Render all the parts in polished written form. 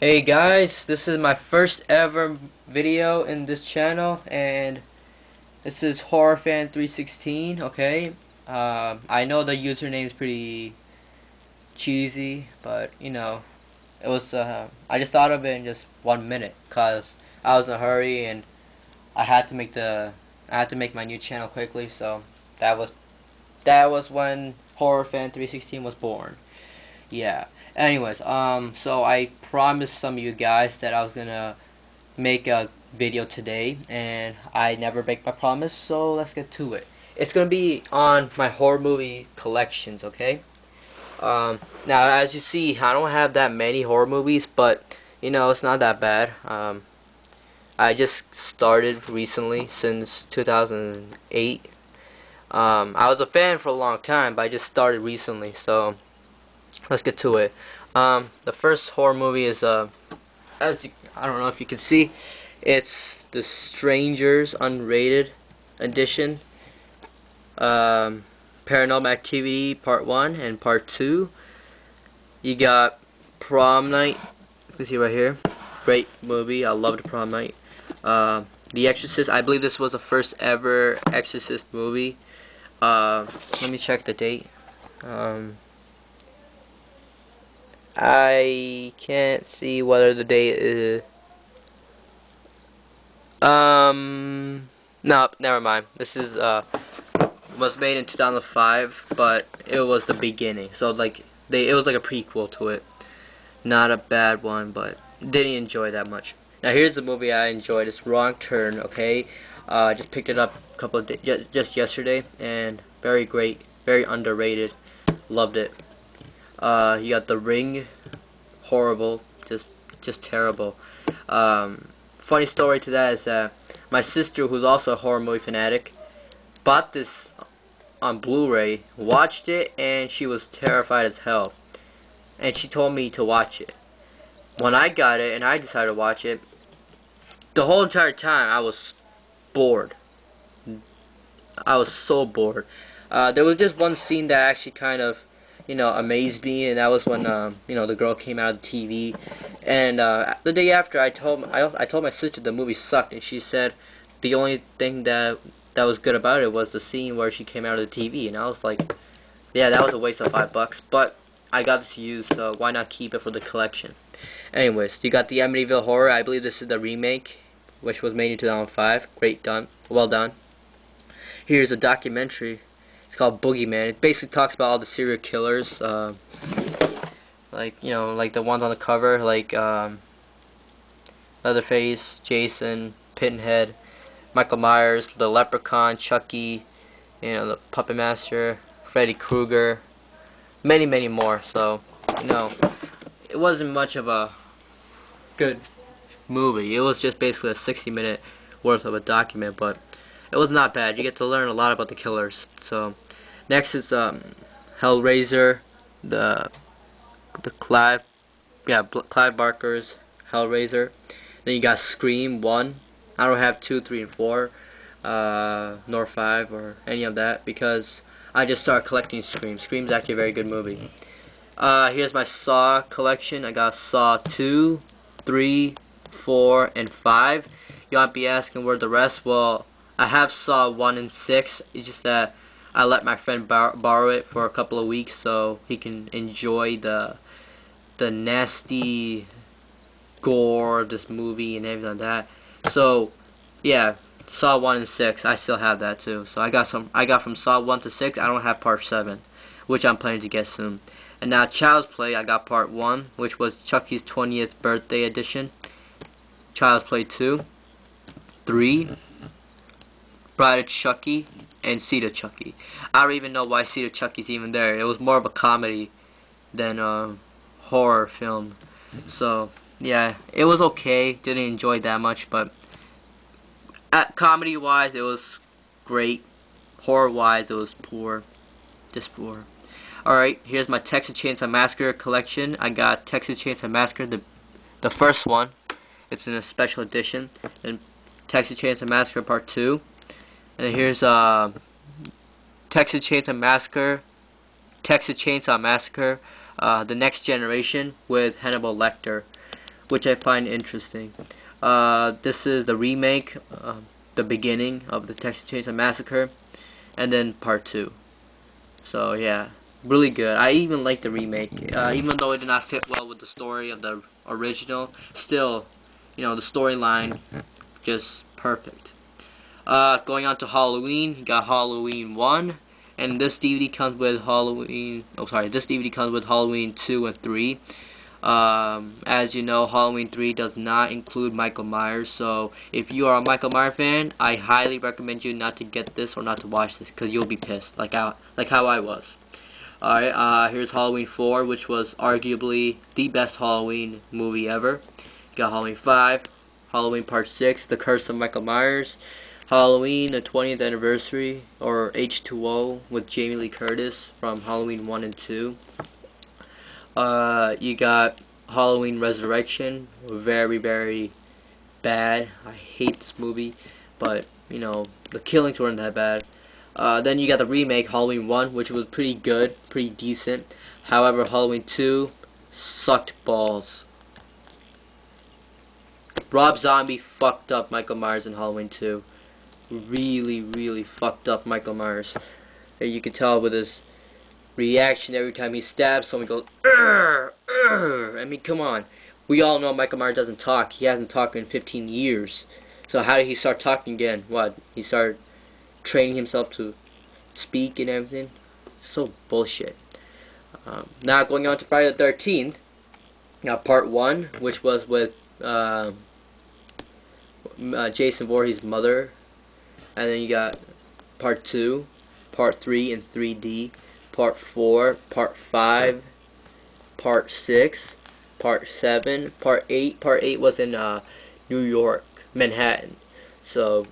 Hey guys, this is my first ever video in this channel, and this is HorrorFan316. Okay, I know the username is pretty cheesy, but it was. I just thought of it in just 1 minute, cause I was in a hurry and I had to make my new channel quickly. So that was that was when HorrorFan316 was born. Yeah. Anyways, so I promised some of you guys that I was gonna make a video today, and I never break my promise, so let's get to it. It's gonna be on my horror movie collections, okay? Now, as you see, I don't have that many horror movies, but it's not that bad. I just started recently, since 2008. I was a fan for a long time, but I just started recently, so let's get to it. The first horror movie is I don't know if you can see, it's The Strangers Unrated Edition. Paranormal Activity Part 1 and Part 2. You got Prom Night. You can see right here. Great movie. I loved Prom Night. The Exorcist. I believe this was the first ever Exorcist movie. Let me check the date. I can't see whether the date is. No, never mind. This is was made in 2005, but it was the beginning. So it was like a prequel to it. Not a bad one, but didn't enjoy that much. Now here's the movie I enjoyed. It's Wrong Turn. Okay, just picked it up a couple of just yesterday, and very great, very underrated. Loved it. You got The Ring. Horrible, just terrible. Funny story to that is that my sister, who's also a horror movie fanatic, bought this on Blu-ray, watched it, and she was terrified as hell. And she told me to watch it. When I got it and I decided to watch it, the whole entire time I was bored. I was so bored. There was just one scene that actually kind of, amazed me, and that was when, the girl came out of the TV. And the day after, I told my sister the movie sucked, and she said the only thing that was good about it was the scene where she came out of the TV. And I was like, yeah, that was a waste of $5, but I got this used, so why not keep it for the collection? Anyways, you got the Amityville Horror. I believe this is the remake, which was made in 2005. Great done, well done. Here's a documentary. It's called Boogeyman. It basically talks about all the serial killers, like the ones on the cover, like Leatherface, Jason, Pinhead, Michael Myers, the Leprechaun, Chucky, the Puppet Master, Freddy Krueger, many, many more. So, it wasn't much of a good movie. It was just basically a 60-minute worth of a document, but it was not bad. You get to learn a lot about the killers. So, next is Hellraiser, the Clive Barker's Hellraiser. Then you got Scream 1. I don't have 2, 3, and 4, nor 5 or any of that, because I just started collecting Scream. Scream's actually a very good movie. Here's my Saw collection. I got Saw 2, 3, 4, and 5. You might be asking where the rest. Well, I have Saw 1 and 6. It's just that I let my friend borrow it for a couple of weeks so he can enjoy the nasty gore of this movie and everything like that. So, yeah, Saw 1 and 6, I still have that too. So I got from Saw 1 to 6. I don't have Part 7, which I'm planning to get soon. And now Child's Play, I got Part 1, which was Chucky's 20th birthday edition. Child's Play 2, 3, Bride of Chucky, and Seed of Chucky. I don't even know why Seed of Chucky's even there. It was more of a comedy than a horror film. So, yeah, it was okay. Didn't enjoy it that much, but comedy-wise, it was great. Horror-wise, it was poor. Just poor. Alright, here's my Texas Chainsaw Massacre collection. I got Texas Chainsaw Massacre, the first one. It's in a special edition. Then Texas Chainsaw Massacre Part 2. And here's Texas Chainsaw Massacre, The Next Generation with Hannibal Lecter. which I find interesting. This is the remake, the beginning of the Texas Chainsaw Massacre, and then part 2. So yeah, really good. I even like the remake, even though it did not fit well with the story of the original. Still, the storyline just perfect. Going on to Halloween, you got Halloween 1, and this DVD comes with this DVD comes with Halloween 2 and 3. As you know, Halloween 3 does not include Michael Myers, so if you are a Michael Myers fan, I highly recommend you not to get this or not to watch this, because you'll be pissed, like how I was. Alright, here's Halloween 4, which was arguably the best Halloween movie ever. You got Halloween 5, Halloween Part 6, The Curse of Michael Myers, Halloween, the 20th anniversary, or H2O, with Jamie Lee Curtis from Halloween 1 and 2. You got Halloween Resurrection, very, very bad. I hate this movie, but, the killings weren't that bad. Then you got the remake, Halloween 1, which was pretty good, pretty decent. However, Halloween 2 sucked balls. Rob Zombie fucked up Michael Myers in Halloween 2. Really, really fucked up Michael Myers. And you can tell with his reaction every time he stabs someone, goes, "Urgh, urgh." I mean, come on. We all know Michael Myers doesn't talk. He hasn't talked in 15 years. So how did he start talking again? What? He started training himself to speak and everything? So bullshit. Now going on to Friday the 13th. Now part 1, which was with Jason Voorhees' mother. And then you got part 2, part 3 in 3D, part 4, part 5, part 6, part 7, part 8. Part 8 was in New York, Manhattan. So,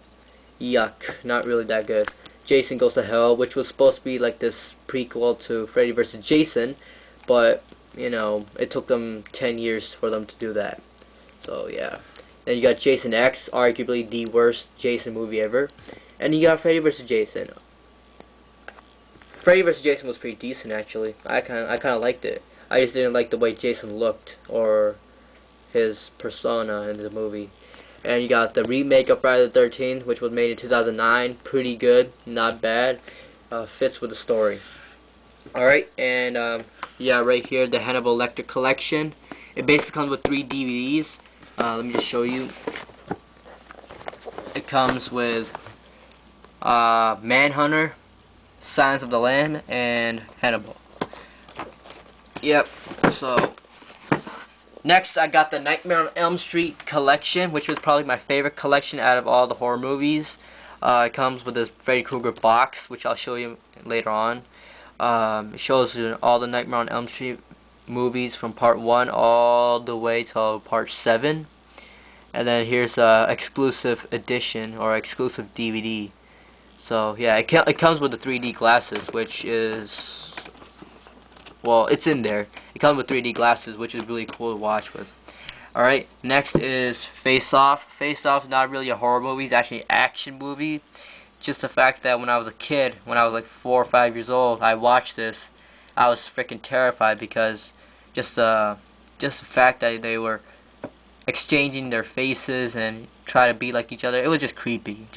yuck, not really that good. Jason Goes to Hell, which was supposed to be like this prequel to Freddy vs. Jason, but, it took them 10 years for them to do that. So, yeah. Then you got Jason X, arguably the worst Jason movie ever. And you got Freddy vs. Jason. Freddy vs. Jason was pretty decent, actually. I kind of liked it. I just didn't like the way Jason looked, or his persona in the movie. And you got the remake of Friday the 13th, which was made in 2009. Pretty good, not bad. Fits with the story. Alright, and yeah, right here, the Hannibal Lecter collection. It basically comes with 3 DVDs. Let me just show you. It comes with Manhunter, Silence of the Lamb, and Hannibal. Yep, so next I got the Nightmare on Elm Street collection, which was probably my favorite collection out of all the horror movies. It comes with this Freddy Krueger box, which I'll show you later on. It shows you all the Nightmare on Elm Street movies from part 1 all the way to part 7. And then here's a exclusive edition, or exclusive DVD. So yeah, it comes with the 3D glasses, which is, well, it's in there. It comes with 3D glasses, which is really cool to watch with. Alright, next is Face Off. Face Off is not really a horror movie, it's actually an action movie. Just the fact that when I was a kid, when I was like 4 or 5 years old, I watched this. I was freaking terrified because just the fact that they were exchanging their faces and try to be like each other, it was just creepy,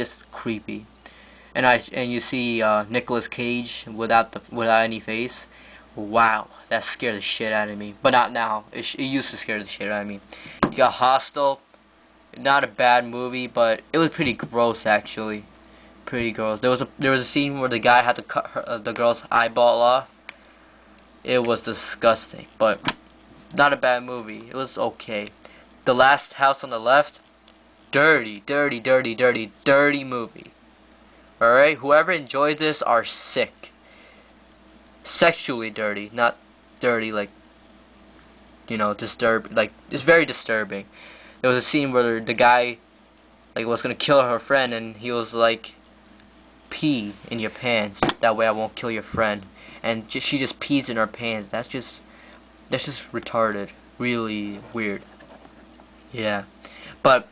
And you see Nicolas Cage without any face. Wow, that scared the shit out of me. But not now. It used to scare the shit out of me. You got Hostel. Not a bad movie, but it was pretty gross actually. Pretty gross. There was a scene where the guy had to cut the girl's eyeball off. It was disgusting, but not a bad movie. It was okay. The Last House on the Left. Dirty movie. Alright, whoever enjoyed this are sick. Sexually dirty, not dirty like, like, it's very disturbing. There was a scene where the guy, like, was gonna kill her friend, and he was like, pee in your pants, that way I won't kill your friend. And she just pees in her pants. That's just retarded. Really weird. Yeah. But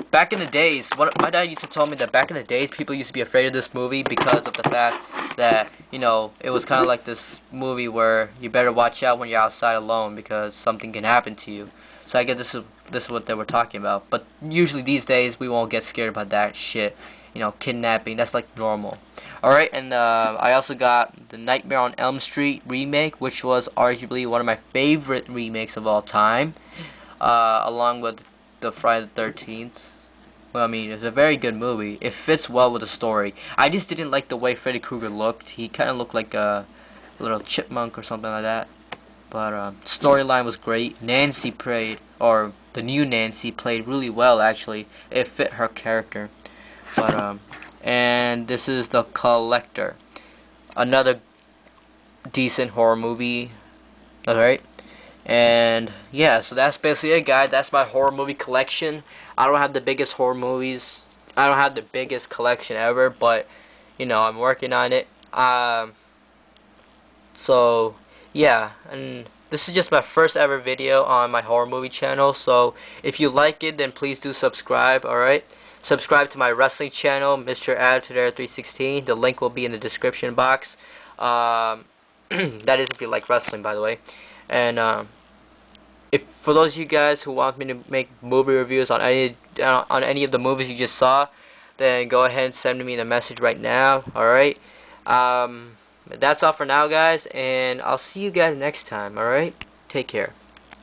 back in the days, my dad used to tell me that back in the days, people used to be afraid of this movie because of the fact that, it was kind of like this movie where you better watch out when you're outside alone because something can happen to you. So I guess this is what they were talking about. But usually these days we won't get scared about that shit. You know, kidnapping, that's like normal. Alright, and I also got the Nightmare on Elm Street remake, which was arguably one of my favorite remakes of all time, along with the Friday the 13th. Well, I mean, it's a very good movie. It fits well with the story. I just didn't like the way Freddy Krueger looked. He kind of looked like a little chipmunk or something like that. But storyline was great. Nancy played, or the new Nancy played really well, actually. It fit her character. But and this is The Collector, another decent horror movie. Alright, and yeah, so that's basically it, guys. That's my horror movie collection. I don't have the biggest horror movies. I don't have the biggest collection ever, but you know, I'm working on it. So yeah, and this is just my first ever video on my horror movie channel. So if you like it, then please do subscribe. Alright, subscribe to my wrestling channel, Mr. Attitude Era 316. The link will be in the description box. That is if you like wrestling, by the way. And if for those of you guys who want me to make movie reviews on any of the movies you just saw, then go ahead and send me a message right now. Alright, that's all for now, guys, and I'll see you guys next time. Alright, take care.